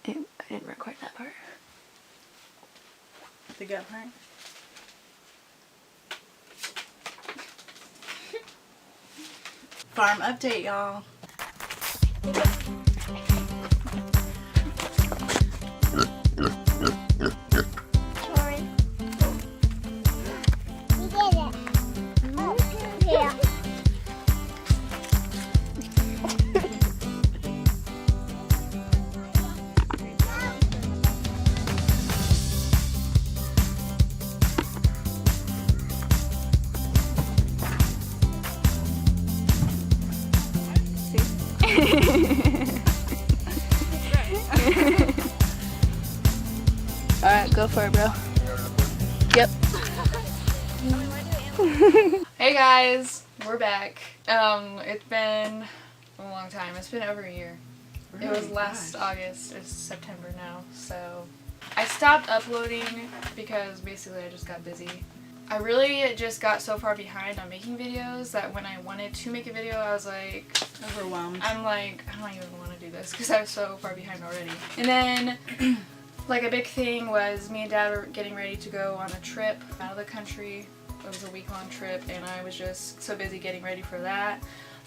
I didn't record that part. The gut part? Farm update, y'all. Alright, go for it, bro. Yep. Hey guys, we're back. It's been a long time. It's been over a year. It was last August. It's September now. So I stopped uploading because basically I just got busy. I really just got so far behind on making videos that when I wanted to make a video, I was like overwhelmed. I'm like, I don't even want to do this because I was so far behind already. And then like a big thing was me and Dad were getting ready to go on a trip out of the country. It was a week-long trip and I was just so busy getting ready for that.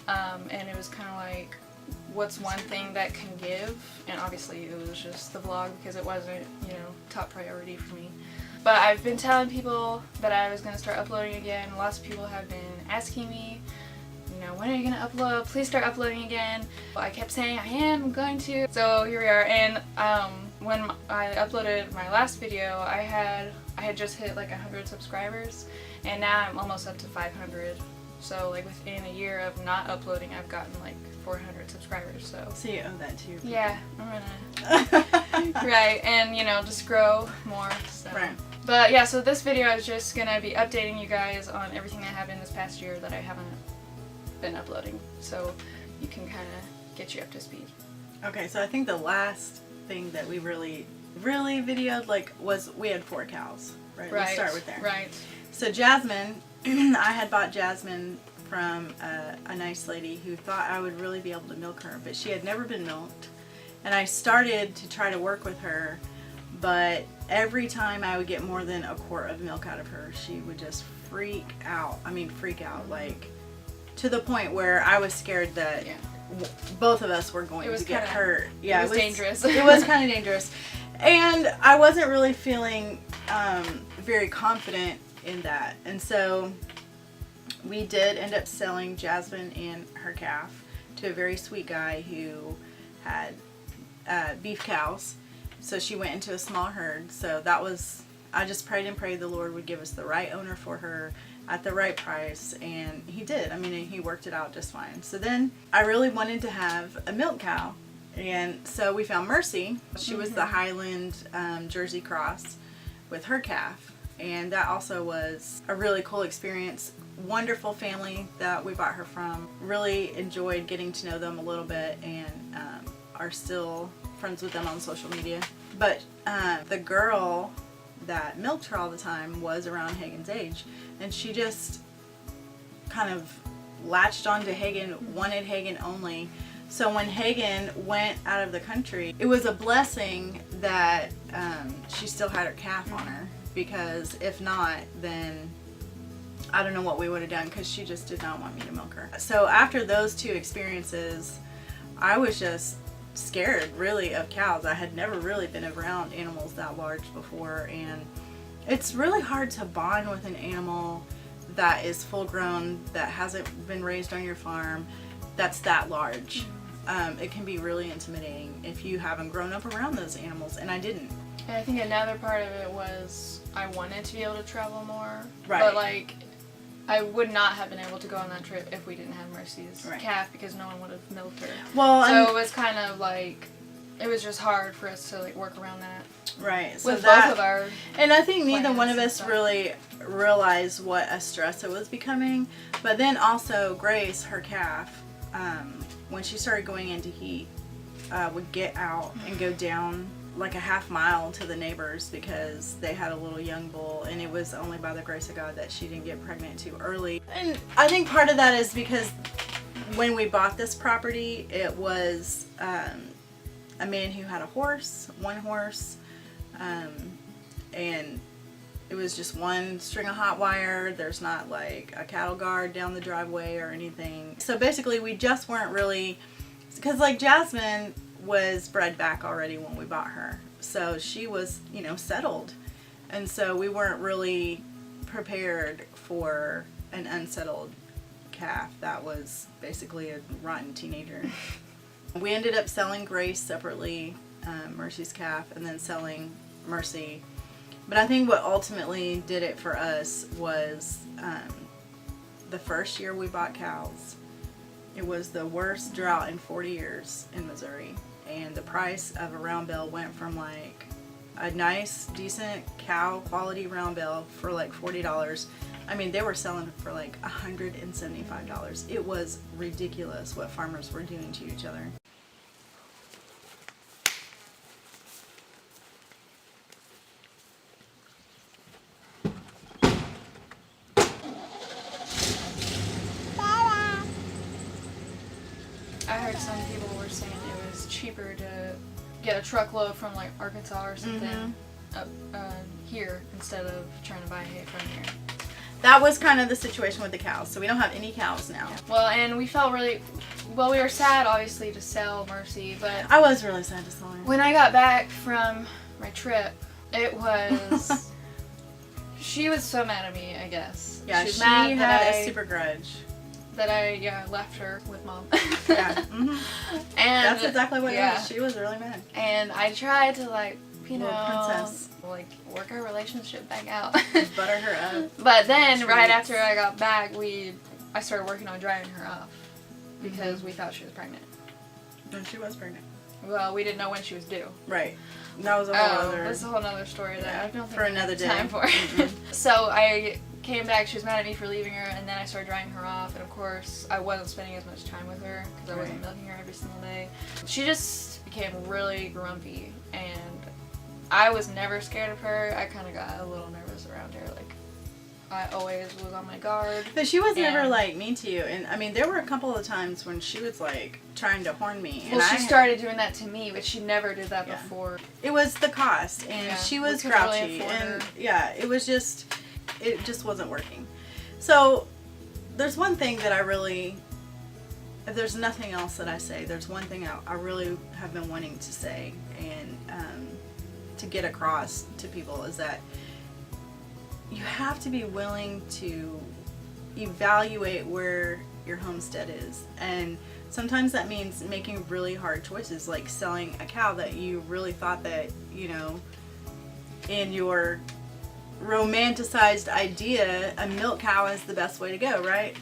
And it was kind of like, what's one thing that can give? And obviously it was just the vlog because it wasn't, you know, top priority for me. But I've been telling people that I was going to start uploading again. Lots of people have been asking me, you know, when are you going to upload? Please start uploading again. Well, I kept saying I am going to. So here we are. And when I uploaded my last video, I had just hit like 100 subscribers. And now I'm almost up to 500. So like within a year of not uploading, I've gotten like 400 subscribers. So you owe that to your people. Yeah, I'm gonna right, and you know, just grow more. So. Right. But yeah, so this video is just gonna be updating you guys on everything that happened this past year that I haven't been uploading, so you can kind of get you up to speed. Okay, so I think the last thing that we really videoed was we had 4 cows. Right. Let's start with there. Right. So Jasmine, I had bought Jasmine from a nice lady who thought I would really be able to milk her, but she had never been milked. And I started to try to work with her, but every time I would get more than a quart of milk out of her, she would just freak out. I mean, freak out, like to the point where I was scared that both of us were going to get hurt. Yeah, it was dangerous. It was kind of dangerous. And I wasn't really feeling very confident in that. And so we did end up selling Jasmine and her calf to a very sweet guy who had beef cows. So she went into a small herd. So that was, I just prayed and prayed the Lord would give us the right owner for her at the right price, and he did. I mean, he worked it out just fine. So then I really wanted to have a milk cow, and so we found Mercy. She was the Highland Jersey cross with her calf, and that also was a really cool experience. Wonderful family that we bought her from. Really enjoyed getting to know them a little bit, and are still friends with them on social media. But the girl that milked her all the time was around Hagen's age, and she just kind of latched onto Hagen, wanted Hagen only. So when Hagen went out of the country, it was a blessing that she still had her calf on her, because if not, then I don't know what we would have done, because she just did not want me to milk her. So after those 2 experiences, I was just scared really of cows. I had never really been around animals that large before, and it's really hard to bond with an animal that is full grown, that hasn't been raised on your farm, that's that large. It can be really intimidating if you haven't grown up around those animals, and I didn't. And I think another part of it was I wanted to be able to travel more, right. But like I would not have been able to go on that trip if we didn't have Mercy's calf, because no one would have milked her. Well, so it was kind of like, it was just hard for us to like work around that. Right. So with both of our and I think neither one of us really realized what a stress it was becoming. But then also Grace, her calf, when she started going into heat, would get out and go down like a half mile to the neighbors because they had a little young bull, and it was only by the grace of God that she didn't get pregnant too early. And I think part of that is because when we bought this property, it was a man who had one horse, and it was just one string of hot wire. There's not like a cattle guard down the driveway or anything. So basically we just weren't really, because like Jasmine was bred back already when we bought her. So she was, settled. And so we weren't really prepared for an unsettled calf that was basically a rotten teenager. We ended up selling Grace separately, Mercy's calf, and then selling Mercy. But I think what ultimately did it for us was the first year we bought cows. It was the worst drought in 40 years in Missouri. And the price of a round bell went from like a nice, decent cow quality round bell for like $40. I mean, they were selling for like $175. It was ridiculous what farmers were doing to each other. I heard some people were saying it was cheaper to get a truckload from like Arkansas or something up here instead of trying to buy hay from here. That was kind of the situation with the cows. So we don't have any cows now. Well, and we felt we were sad obviously to sell Mercy, but I was really sad to sell her. when I got back from my trip, it was she was so mad at me, I guess. Yeah, she was she mad had a super grudge. that I left her with Mom. Yeah. And that's exactly what it was. She was really mad. And I tried to Little princess. Work our relationship back out. Butter her up. But then right after I got back, I started working on driving her off because we thought she was pregnant. And she was pregnant. Well, we didn't know when she was due. Right. That was a whole other. That's a whole other story that I don't think for another day. Time for. So I came back. She was mad at me for leaving her, and then I started driving her off. And of course, I wasn't spending as much time with her because I wasn't milking her every single day. She just became really grumpy, and I was never scared of her. I kind of got a little nervous around her. I always was on my guard. But she was never mean to you. And I mean, there were a couple of times when she was trying to horn me. Well, she started doing that to me, but she never did that before. It was the cost, and she was grouchy, and it just wasn't working. So there's one thing that if there's nothing else that I say, there's one thing I really have been wanting to say and to get across to people is that you have to be willing to evaluate where your homestead is. And sometimes that means making really hard choices, like selling a cow that you really thought that, in your romanticized idea, a milk cow is the best way to go, right?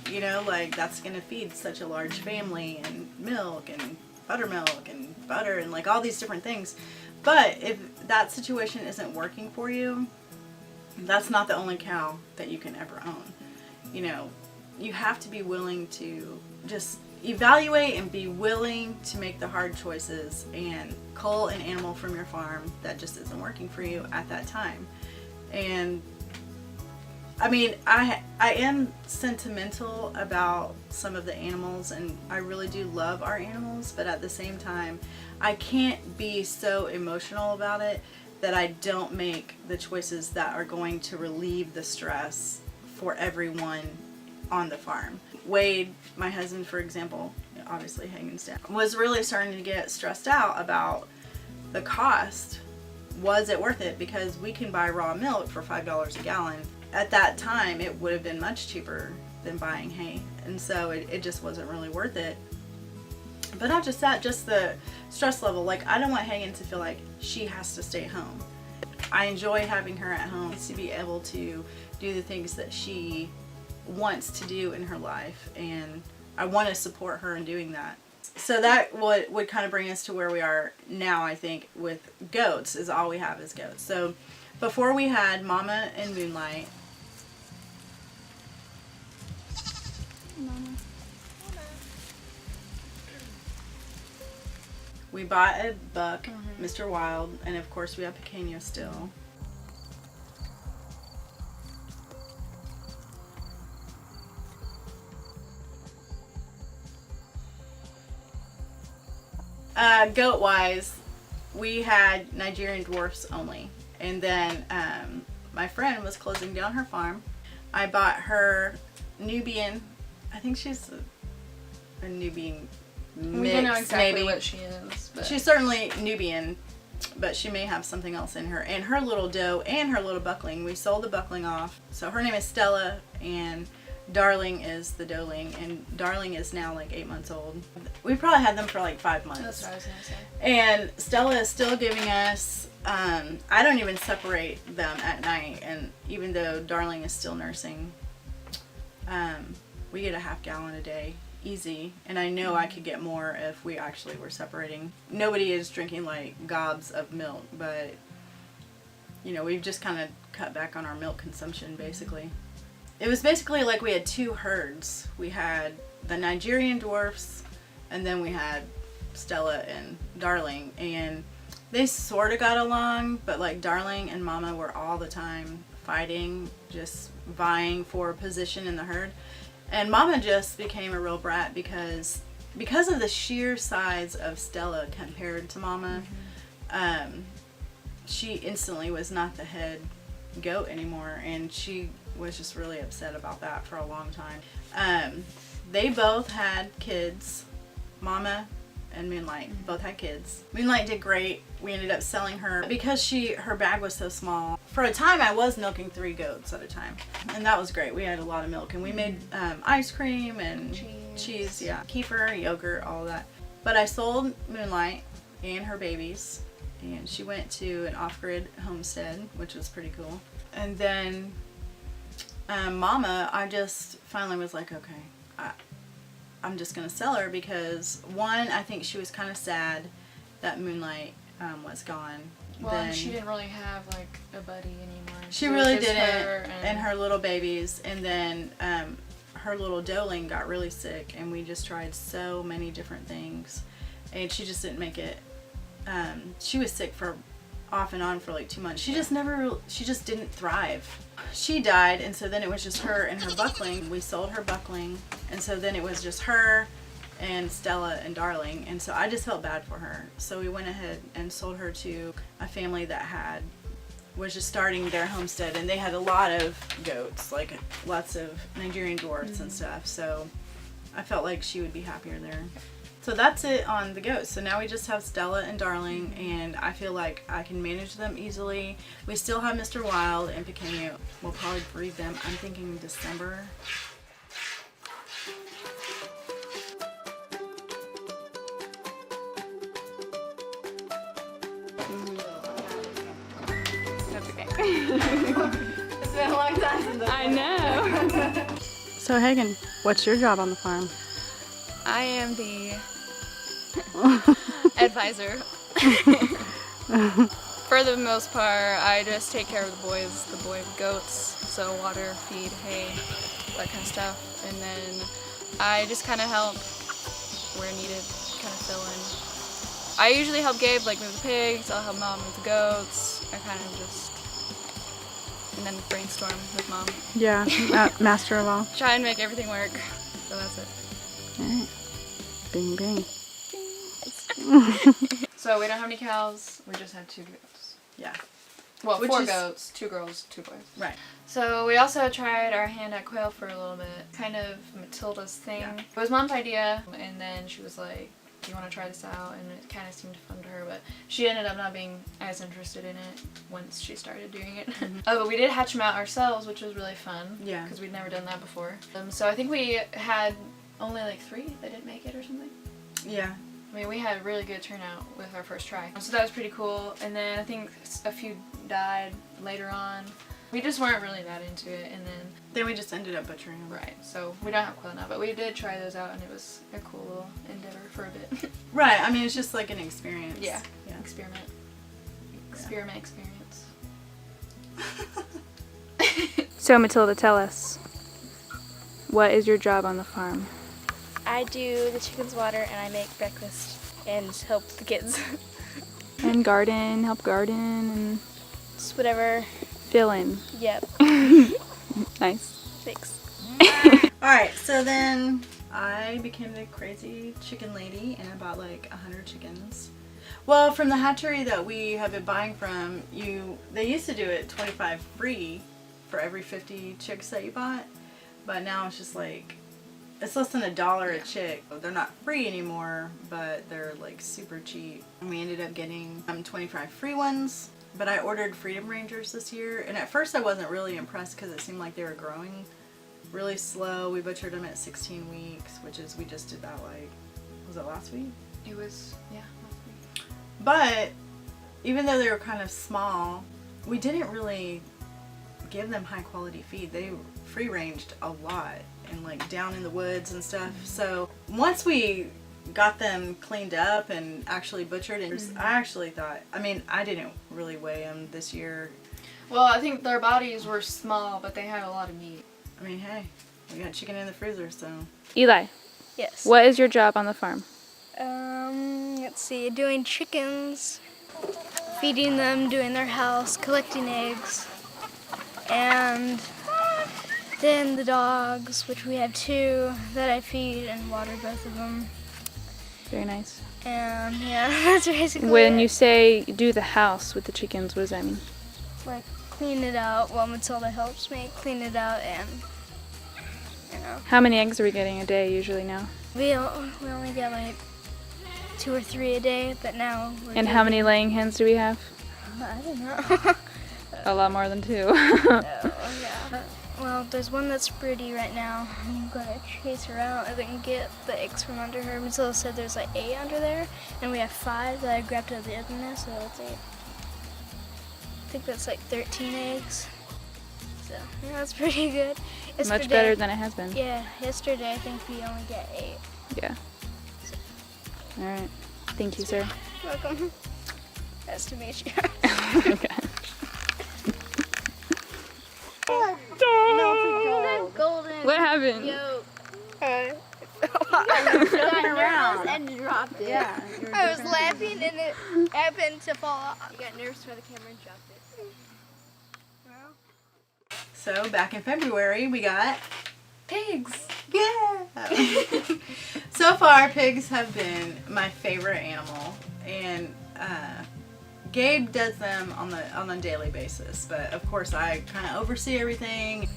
That's going to feed such a large family, and milk and buttermilk and butter and all these different things. But if that situation isn't working for you, that's not the only cow that you can ever own. You have to be willing to just evaluate and be willing to make the hard choices and cull an animal from your farm that just isn't working for you at that time. And I mean, I am sentimental about some of the animals, and I really do love our animals, but at the same time, I can't be so emotional about it that I don't make the choices that are going to relieve the stress for everyone on the farm. Wade, my husband, for example, obviously Homestead, was really starting to get stressed out about the cost. Was it worth it? Because we can buy raw milk for $5 a gallon. At that time, it would have been much cheaper than buying hay. And so it just wasn't really worth it. But not just that, just the stress level. I don't want Hagen to feel like she has to stay home. I enjoy having her at home to be able to do the things that she wants to do in her life, and I want to support her in doing that. So that would kind of bring us to where we are now, I think, with goats, is all we have is goats. So before we had Mama and Moonlight. We bought a buck, Mr. Wild, and of course we have Pequeño still. Goat-wise, we had Nigerian dwarfs only. And then my friend was closing down her farm. I bought her Nubian, I think she's a Nubian mix, we don't know exactly maybe. what she is. But She's certainly Nubian, but she may have something else in her. And her little doe and her little buckling, we sold the buckling off. So her name is Stella, and Darling is the doeling, and Darling is now like 8 months old. We probably had them for like 5 months. that's what I was going to say. And Stella is still giving us, I don't even separate them at night, and even though Darling is still nursing, we get a half gallon a day, easy, and I know I could get more if we actually were separating. Nobody is drinking like gobs of milk, but you know, we've just kind of cut back on our milk consumption basically. It was basically like we had 2 herds. We had the Nigerian dwarfs, and then we had Stella and Darling, and they sort of got along, but like Darling and Mama were all the time fighting, just vying for a position in the herd. And Mama just became a real brat because of the sheer size of Stella compared to Mama. She instantly was not the head goat anymore, and she was just really upset about that for a long time. They both had kids. Mama and Moonlight both had kids. Moonlight did great. We ended up selling her because her bag was so small. For a time I was milking 3 goats at a time, and that was great. We had a lot of milk, and we made ice cream and cheese, yeah, kefir, yogurt, all of that. But I sold Moonlight and her babies, and she went to an off-grid homestead, which was pretty cool. And then Mama, I just finally was like, okay, I'm just going to sell her because, one, I think she was kind of sad that Moonlight was gone. Well, and she didn't really have like a buddy anymore. She really didn't, and her little babies. And then her little doeling got really sick, and we just tried so many different things, and she just didn't make it. She was sick for off and on for like 2 months. She just didn't thrive. She died, and so then it was just her and her buckling. We sold her buckling, and so then it was just her and Stella and Darling, and so I just felt bad for her. So we went ahead and sold her to a family that was just starting their homestead, and they had a lot of goats, like lots of Nigerian dwarfs and stuff, so I felt like she would be happier there. So that's it on the goats. So now we just have Stella and Darling, and I feel like I can manage them easily. We still have Mr. Wild and Pequeño. We'll probably breed them, I'm thinking December. That's okay. It's been a long time since I know. So Hagen, what's your job on the farm? I am the advisor. For the most part, I just take care of the boy goats, so water, feed, hay, that kind of stuff, and then I just kind of help where needed, kind of fill in. I usually help Gabe like move the pigs, I'll help Mom move the goats, I kind of just, and then brainstorm with Mom. Yeah, master of all. Try and make everything work, so that's it. Alright. Bing, bing. So we don't have any cows, we just have 2 goats. Yeah. Well, Which 4 is- goats, 2 girls, 2 boys. Right. So we also tried our hand at Quail for a little bit, kind of Matilda's thing. Yeah. It was Mom's idea, and then she was like, do you want to try this out? And it kind of seemed fun to her, but she ended up not being as interested in it once she started doing it. Oh, but we did hatch them out ourselves, which was really fun. Yeah. Because we'd never done that before. So I think we had only like 3 that didn't make it or something. Yeah. I mean, we had a really good turnout with our first try. So that was pretty cool. And then I think a few died later on. We just weren't really that into it, and Then we just ended up butchering them. right, so we don't have Quail now, but we did try those out, and it was a cool little endeavor for a bit. Right, I mean, it's just like an experience. Yeah. Yeah. Experiment. Experience. So Matilda, tell us, what is your job on the farm? I do the chickens water and I make breakfast and help the kids. And garden, help garden, and Just whatever. fill in. Yep. Nice. Thanks. Alright, so then I became the crazy chicken lady, and I bought like 100 chickens. Well, from the hatchery that we have been buying from, they used to do it 25 free for every 50 chicks that you bought, but now it's just like it's less than $1 a chick. They're not free anymore, but they're like super cheap. And we ended up getting 25 free ones. But I ordered Freedom Rangers this year, and at first I wasn't really impressed because it seemed like they were growing really slow. We butchered them at 16 weeks, we just did that like, was it last week? It was, yeah, last week. But even though they were kind of small, we didn't really give them high quality feed. They free ranged a lot and like down in the woods and stuff. So once we got them cleaned up and actually butchered, and I actually thought, I mean, I didn't really weigh them this year. Well, I think their bodies were small, but they had a lot of meat. I mean, hey, we got chicken in the freezer, so. Eli, Yes. what is your job on the farm? Let's see, doing chickens, feeding them, doing their house, collecting eggs, and then the dogs, which we have 2 that I feed and water both of them. Very nice. And yeah, that's basically When it. you say do the house with the chickens, what does that mean? Like clean it out. Well, Matilda helps me clean it out, and you know, How many eggs are we getting a day usually now? we only get like 2 or 3 a day, but now we're And how many laying hens do we have? I don't know. A lot more than 2. Oh, yeah. Well, there's one that's pretty right now. I'm gonna chase her out and then get the eggs from under her. Matilda said there's like 8 under there, and we have 5 that I grabbed out of the other nest, so that's 8. I think that's like 13 eggs. So yeah, that's pretty good. Much better than it has been. Yeah, yesterday I think we only get 8. Yeah. All right. Thank you, sir. Welcome. Nice to meet you. Okay. Golden. What happened? Yolk. around. And dropped it. Yeah. I was laughing and it happened to fall off. You got nervous by the camera and dropped it. So back in February, we got Pigs! yeah. So far, pigs have been my favorite animal, and Gabe does them on a daily basis. But of course, I kind of oversee everything.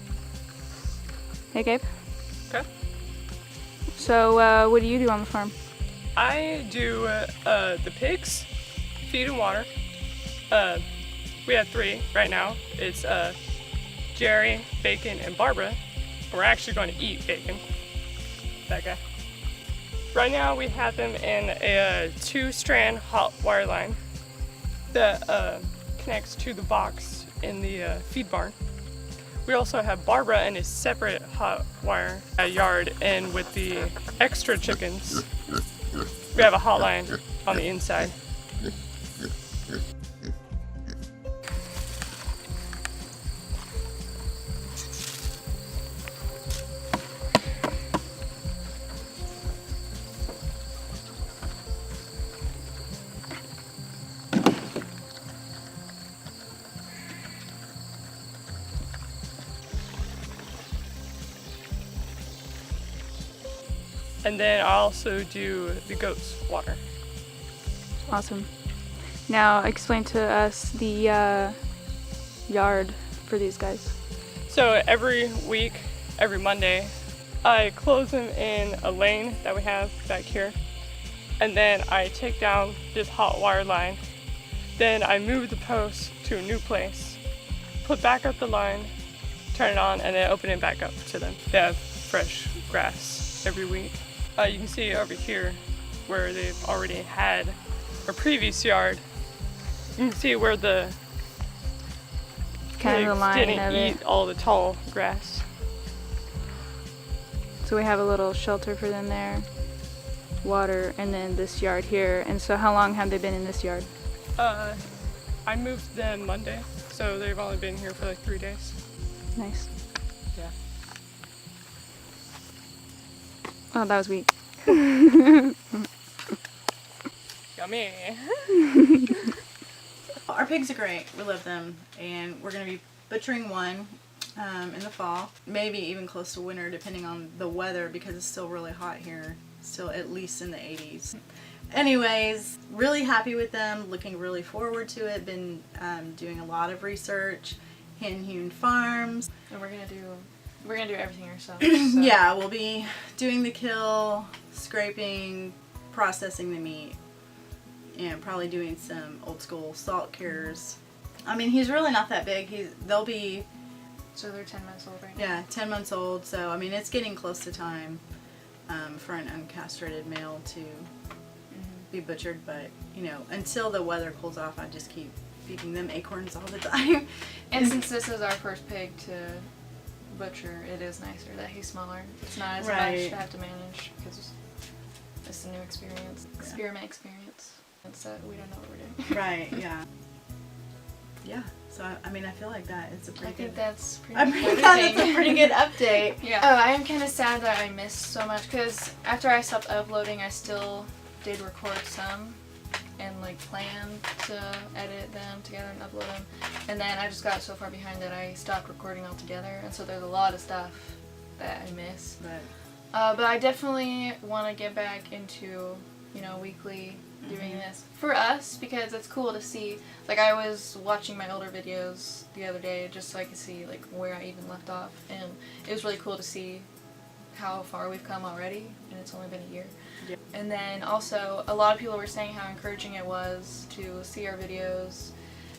Hey, Gabe. Okay. So, what do you do on the farm? I do the pigs, feed and water. We have 3 right now. It's Jerry, Bacon, and Barbara. We're actually going to eat Bacon. That guy. Right now we have them in a 2-strand hot wire line that connects to the box in the feed barn. We also have Barbara in a separate hot wire yard, and with the extra chickens, we have a hot line on the inside. And then I also do the goats' water. Awesome. Now, explain to us the yard for these guys. So every week, every Monday, I close them in a lane that we have back here. And then I take down this hot wire line. Then I move the post to a new place, put back up the line, turn it on, and then open it back up to them. They have fresh grass every week. You can see over here where they've already had a previous yard. You can see where the Kind of the pigs line didn't of eat it. all the tall grass. So we have a little shelter for them there, water, and then this yard here. And so how long have they been in this yard? I moved them Monday, so they've only been here for like 3 days. Nice. Yeah. Oh, that was weak. Yummy. Our pigs are great. We love them, and we're going to be butchering one in the fall, maybe even close to winter depending on the weather because it's still really hot here still at least in the 80s. Anyways, really happy with them, looking really forward to it. Been doing a lot of research, hand-hewn farms. And we're gonna do everything ourselves. So. Yeah, we'll be doing the kill, scraping, processing the meat, and probably doing some old school salt cures. I mean, he's really not that big. They'll be, So they're 10 months old right now. yeah, 10 months old. So I mean, it's getting close to time for an uncastrated male to be butchered. But you know, until the weather cools off, I just keep feeding them acorns all the time. And since this is our first pig to butcher, it is nicer that he's smaller. It's not as much to have to manage because it's a new experience. Experiment experience. And so we don't know what we're doing. Right, yeah. Yeah, so I mean, I feel like that is a pretty I think good... that's pretty I much mean, everything. that's a pretty good update. Yeah. Oh, I am kind of sad that I missed so much because after I stopped uploading, I still did record some and like planned to edit them together and upload them. And then I just got so far behind that I stopped recording altogether. And so there's a lot of stuff that I missed. But I definitely want to get back into, you know, weekly doing this for us because it's cool to see. Like I was watching my older videos the other day just so I could see like where I even left off, and it was really cool to see how far we've come already, and it's only been a year. Yeah. And then also a lot of people were saying how encouraging it was to see our videos,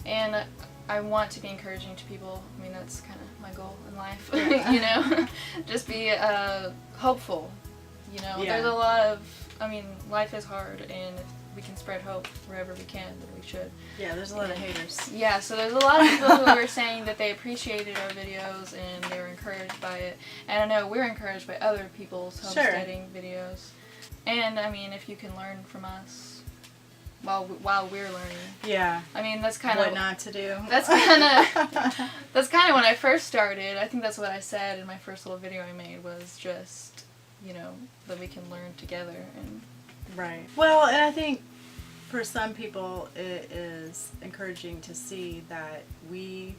and I want to be encouraging to people. I mean, that's kind of my goal in life, you know, just be hopeful, you know. Yeah. There's a lot of, I mean, life is hard, and if we can spread hope wherever we can, then we should. Yeah, there's a lot of haters. Yeah, so there's a lot of people who were saying that they appreciated our videos and they were encouraged by it. And I know we're encouraged by other people's homesteading videos. And I mean, if you can learn from us while we're learning. Yeah. I mean, that's kind of what not to do. That's kind of when I first started. I think that's what I said in my first little video I made was just, you know, that we can learn together and. Right. Well, and I think for some people it is encouraging to see that we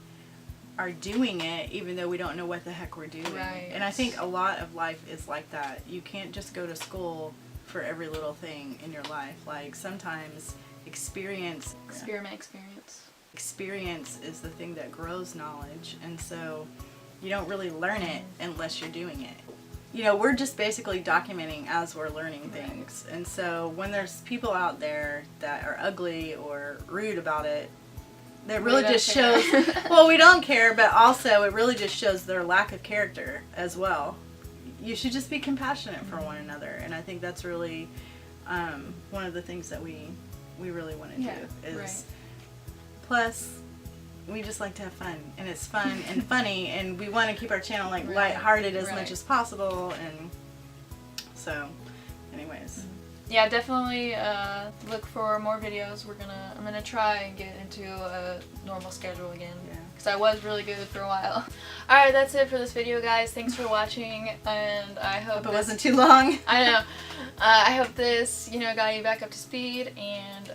are doing it even though we don't know what the heck we're doing. Right. And I think a lot of life is like that. You can't just go to school for every little thing in your life. Like sometimes experience is the thing that grows knowledge, and so you don't really learn it unless you're doing it. You know, we're just basically documenting as we're learning things. And so when there's people out there that are ugly or rude about it, that really just shows, well, we don't care, but also it really just shows their lack of character as well. You should just be compassionate for one another. And I think that's really one of the things that we really want to do is, plus, we just like to have fun, and it's fun and funny, and we want to keep our channel like lighthearted as much as possible, and so, anyways. Yeah, definitely look for more videos. I'm gonna try and get into a normal schedule again. Yeah. Because I was really good for a while. Alright, that's it for this video, guys. Thanks for watching, and I hope it wasn't too long. I know. I hope this, you know, got you back up to speed, and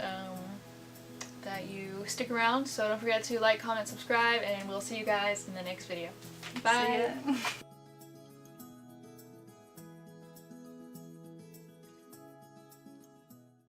that you stick around. So don't forget to like, comment, subscribe, and we'll see you guys in the next video. Bye. See ya.